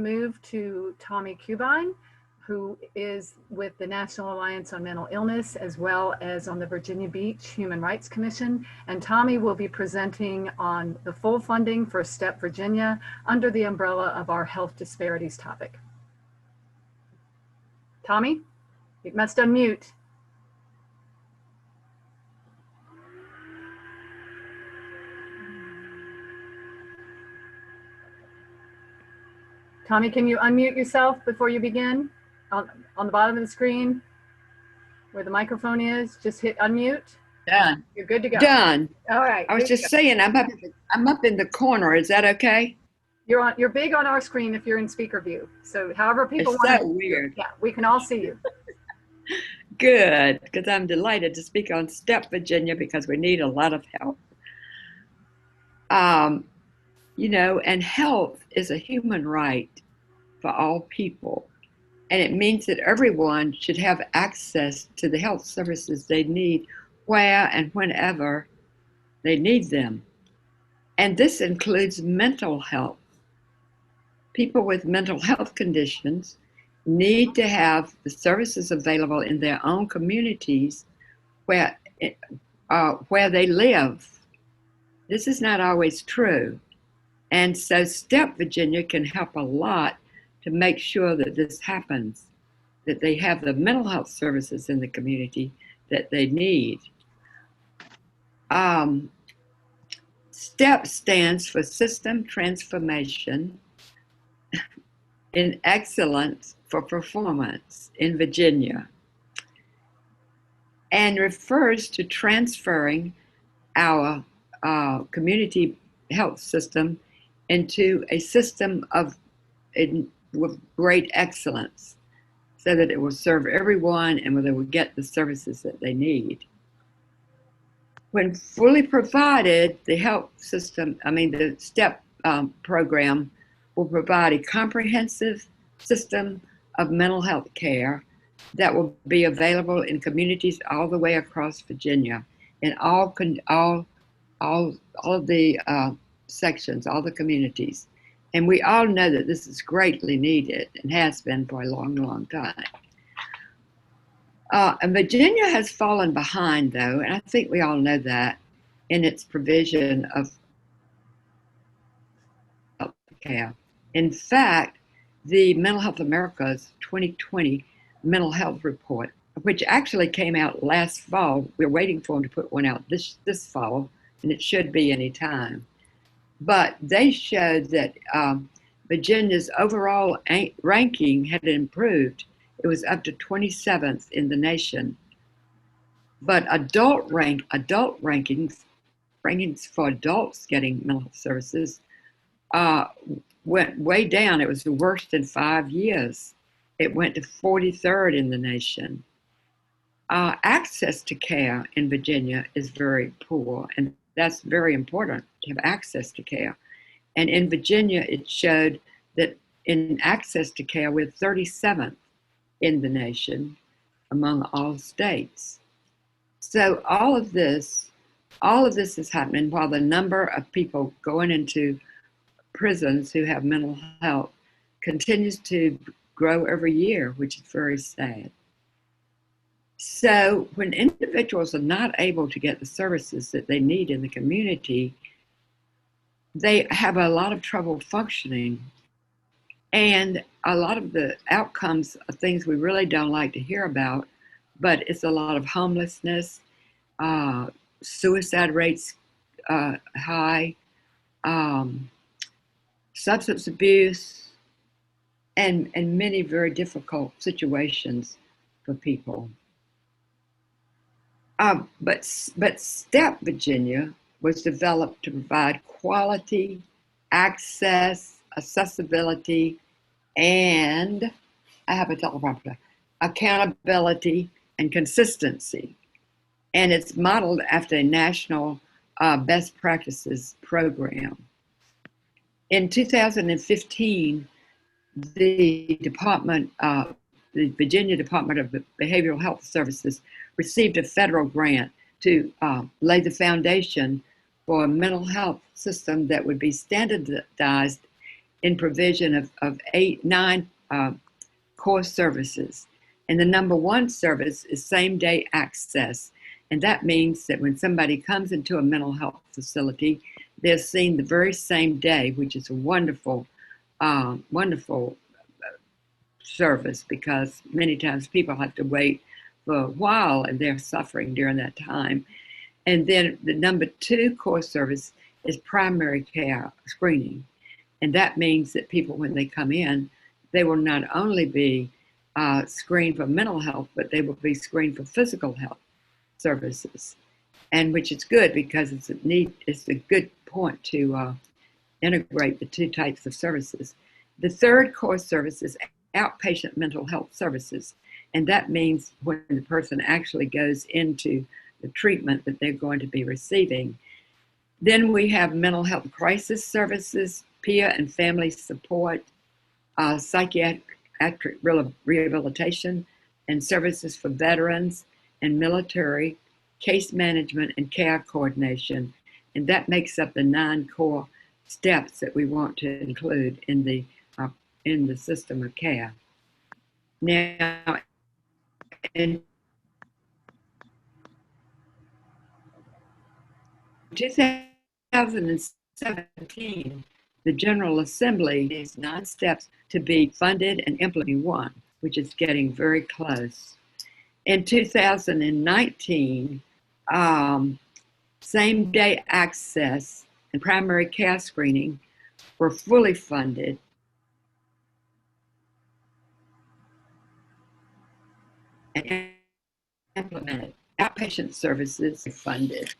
move to Tommie Cubine, who is with the National Alliance on Mental Illness, as well as on the Virginia Beach Human Rights Commission. And Tommie will be presenting on the full funding for STEP Virginia under the umbrella of our health disparities topic. Tommie, you must unmute. Tommie, can you unmute yourself before you begin? On the bottom of the screen, where the microphone is, just hit unmute. Done. You're good to go. Done. All right. I was just saying, I'm up in the corner. Is that okay? You're big on our screen if you're in speaker view. So however people want. It's so weird. Yeah, we can all see you. Good, because I'm delighted to speak on STEP Virginia because we need a lot of help. You know, and health is a human right for all people. And it means that everyone should have access to the health services they need where and whenever they need them. And this includes mental health. People with mental health conditions need to have the services available in their own communities where they live. This is not always true. And so STEP Virginia can help a lot to make sure that this happens, that they have the mental health services in the community that they need. STEP stands for System Transformation in Excellence for Performance in Virginia, and refers to transferring our community health system into a system with great excellence so that it will serve everyone and they will get the services that they need. When fully provided, the health system, the STEP program will provide a comprehensive system of mental health care that will be available in communities all the way across Virginia, in all of the sections, all the communities. And we all know that this is greatly needed and has been for a long, long time. And Virginia has fallen behind, though, and I think we all know that, in its provision of health care. In fact, the Mental Health America's 2020 Mental Health Report, which actually came out last fall, we're waiting for them to put one out this fall, and it should be any time. But they showed that Virginia's overall ranking had improved. It was up to 27th in the nation. But adult rankings for adults getting mental health services went way down. It was the worst in 5 years. It went to 43rd in the nation. Access to care in Virginia is very poor, and that's very important to have access to care. And in Virginia, it showed that in access to care, we're 37th in the nation among all states. So all of this is happening while the number of people going into prisons who have mental health continues to grow every year, which is very sad. So when individuals are not able to get the services that they need in the community, they have a lot of trouble functioning. And a lot of the outcomes are things we really don't like to hear about, but it's a lot of homelessness, suicide rates high, substance abuse, and many very difficult situations for people. But STEP Virginia was developed to provide quality, access, accessibility, and I have a teleprompter, accountability and consistency. And it's modeled after a national best practices program. In 2015, the Virginia Department of Behavioral Health Services received a federal grant to lay the foundation for a mental health system that would be standardized in provision of nine core services. And the number one service is same-day access. And that means that when somebody comes into a mental health facility, they're seen the very same day, which is a wonderful, wonderful service, because many times people have to wait for a while and they're suffering during that time. And then the number two core service is primary care screening. And that means that people, when they come in, they will not only be screened for mental health, but they will be screened for physical health services. And which is good, because it's a good point to integrate the two types of services. The third core service is outpatient mental health services. And that means when the person actually goes into the treatment that they're going to be receiving. Then we have mental health crisis services, peer and family support, psychiatric rehabilitation, and services for veterans and military, case management, and care coordination. And that makes up the 9 core steps that we want to include in the system of care. Now, in 2017, the General Assembly these 9 steps to be funded and implemented one, which is getting very close. In 2019, same-day access and primary care screening were fully funded. And implemented. Outpatient services funded.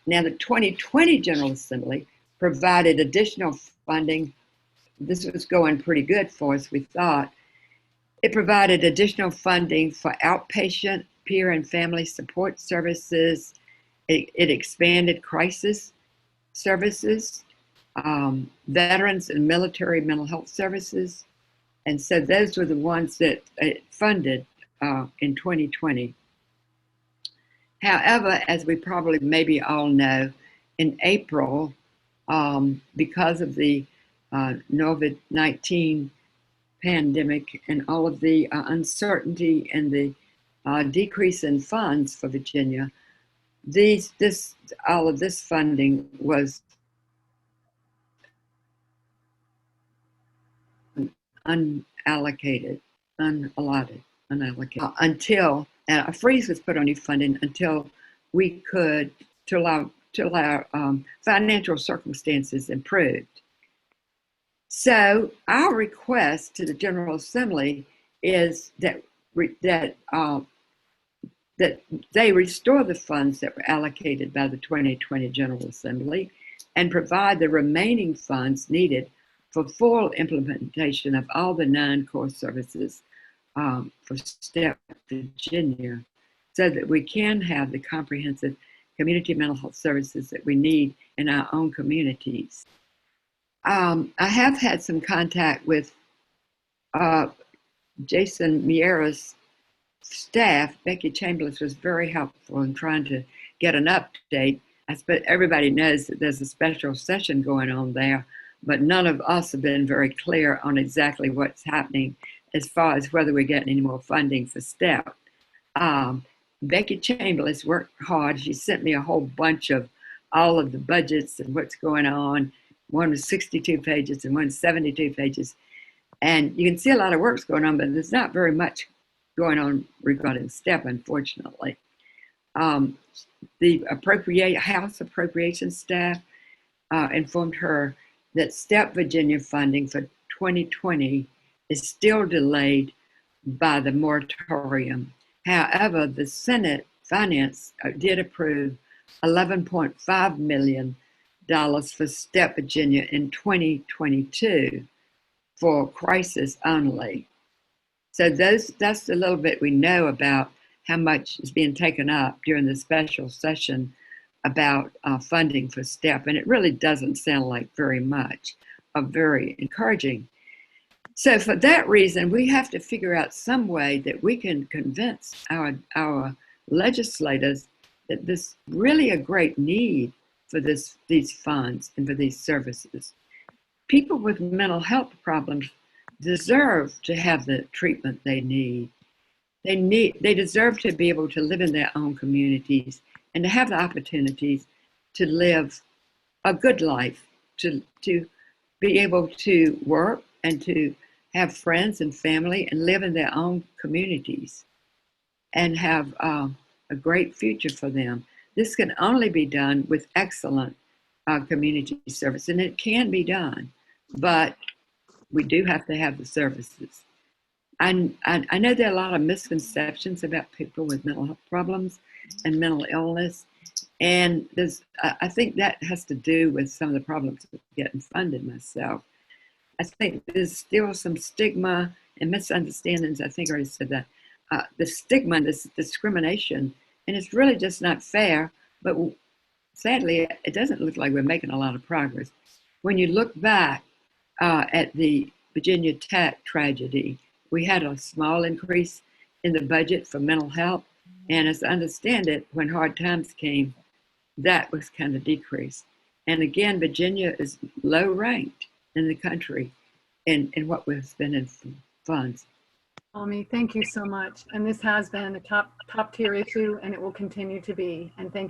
Now, the 2020 General Assembly provided additional funding. This was going pretty good for us, we thought. It provided additional funding for outpatient, peer and family support services. It expanded crisis services, veterans and military mental health services. And so those were the ones that it funded in 2020. However, as we probably maybe all know, in April, because of the COVID-19 pandemic and all of the uncertainty and the decrease in funds for Virginia, all of this funding was unallocated, until a freeze was put on new funding until we could, till our financial circumstances improved. So our request to the General Assembly is that they restore the funds that were allocated by the 2020 General Assembly and provide the remaining funds needed for full implementation of all the 9 core services for STEP Virginia, so that we can have the comprehensive community mental health services that we need in our own communities. I have had some contact with Jason Miera's staff. Becky Chambliss was very helpful in trying to get an update. I suppose everybody knows that there's a special session going on there, but none of us have been very clear on exactly what's happening as far as whether we're getting any more funding for STEP. Becky Chambliss worked hard. She sent me a whole bunch of all of the budgets and what's going on. One was 62 pages and one 72 pages. And you can see a lot of work's going on, but there's not very much going on regarding STEP, unfortunately. The House Appropriations staff informed her that STEP Virginia funding for 2020 is still delayed by the moratorium. However, the Senate Finance did approve $11.5 million for STEP Virginia in 2022 for crisis only. So that's a little bit we know about how much is being taken up during the special session about funding for STEP, and it really doesn't sound like very much, very encouraging. So for that reason, we have to figure out some way that we can convince our legislators that there's really a great need for these funds and for these services. people with mental health problems deserve to have the treatment they need. They deserve to be able to live in their own communities and to have the opportunities to live a good life, to be able to work and to have friends and family and live in their own communities and have a great future for them. This can only be done with excellent community service, and it can be done, but we do have to have the services. I know there are a lot of misconceptions about people with mental health problems and mental illness, and I think that has to do with some of the problems with getting funded myself. I think there's still some stigma and misunderstandings. I think I already said that. The stigma, this discrimination, and it's really just not fair. But sadly, it doesn't look like we're making a lot of progress. When you look back at the Virginia Tech tragedy, we had a small increase in the budget for mental health. And as I understand it, when hard times came, that was kind of decreased. And again, Virginia is low ranked in the country in what we're spending funds. Tommie, thank you so much. And this has been a top tier issue, and it will continue to be. And thank